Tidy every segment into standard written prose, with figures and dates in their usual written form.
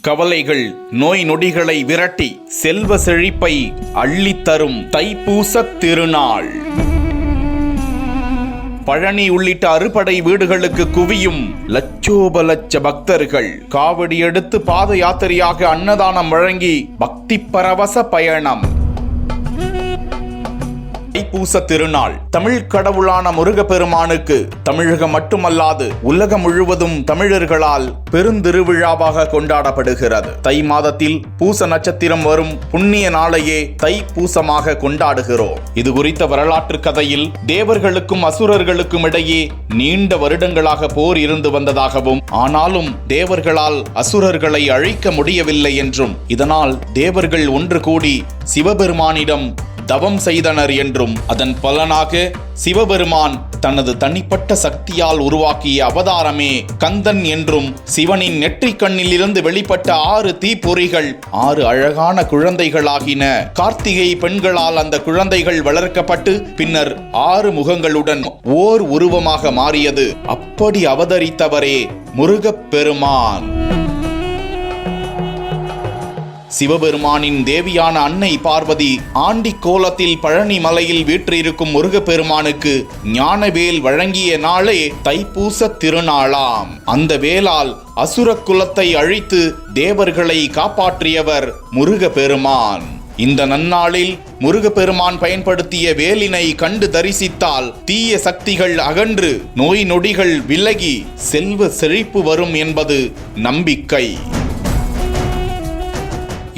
கவலைகள் நோய் நொடிகளை விரட்டி செல்வ செழிப்பை அள்ளித்தரும் தைப்பூசத் திருநாள். பழனி உள்ளிட்ட அறுபடை வீடுகளுக்கு குவியும் லட்சோப லட்ச பக்தர்கள். காவடி எடுத்து பாத யாத்திரையாக அன்னதானம் வழங்கி பக்தி பரவச பயணம். தைப்பூச திருநாள் தமிழ் கடவுளான முருகப்பெருமானுக்கு தமிழகம் மட்டுமல்லாது உலகம் முழுவதும் தமிழர்களால் பெருந்திருவிழாவாக கொண்டாடப்படுகிறது. தை மாதத்தில் பூச நட்சத்திரம் வரும் புண்ணிய நாளையே தைப்பூசமாக கொண்டாடுகிறோம். இது குறித்த வரலாற்று கதையில் தேவர்களுக்கும் அசுரர்களுக்கும் இடையே நீண்ட வருடங்களாக போர் இருந்து வந்ததாகவும், ஆனாலும் தேவர்களால் அசுரர்களை அழிக்க முடியவில்லை என்றும், இதனால் தேவர்கள் ஒன்று கூடி சிவபெருமானிடம் தவம் செய்தனர் என்றும், அதன் பலனாக சிவபெருமான் தனது தனிப்பட்ட சக்தியால் உருவாக்கிய அவதாரமே கந்தன் என்றும், சிவனின் நெற்றிக் கண்ணில் இருந்து வெளிப்பட்ட 6 தீப்பொறிகள் 6 அழகான குழந்தைகளாகின. கார்த்திகை பெண்களால் அந்த குழந்தைகள் வளர்க்கப்பட்டு பின்னர் 6 முகங்களுடன் ஓர் உருவமாக மாறியது. அப்படி அவதரித்தவரே முருகப்பெருமான். சிவபெருமானின் தேவியான அன்னை பார்வதி ஆண்டி கோலத்தில் பழனி மலையில் வீற்றிருக்கும் முருகப்பெருமானுக்கு ஞானவேல் வழங்கிய நாளே தைப்பூச திருநாளாம். அந்த வேளால் அசுர குலத்தை அழித்து தேவர்களை காப்பாற்றியவர் முருகப்பெருமான். இந்த நன்னாளில் முருகப்பெருமான் பயன்படுத்திய வேலினை கண்டு தரிசித்தால் தீய சக்திகள் அகன்று நோய் நொடிகள் விலகி செல்வ செழிப்பு வரும் என்பது நம்பிக்கை.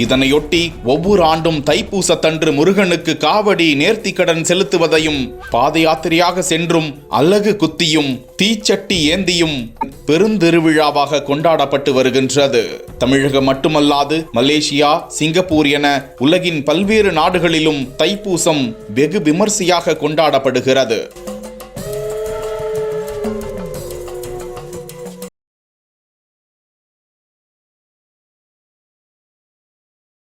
இதனையொட்டி ஒவ்வொரு ஆண்டும் தைப்பூசத்தன்று முருகனுக்கு காவடி நேர்த்திக்கடன் செலுத்துவதையும், பாத யாத்திரையாக சென்றும் அலகு குத்தியும் தீச்சட்டி ஏந்தியும் பெருந்திருவிழாவாக கொண்டாடப்பட்டு வருகின்றது. தமிழகம் மட்டுமல்லாது மலேசியா, சிங்கப்பூர் என உலகின் பல்வேறு நாடுகளிலும் தைப்பூசம் வெகு விமர்சையாக கொண்டாடப்படுகிறது.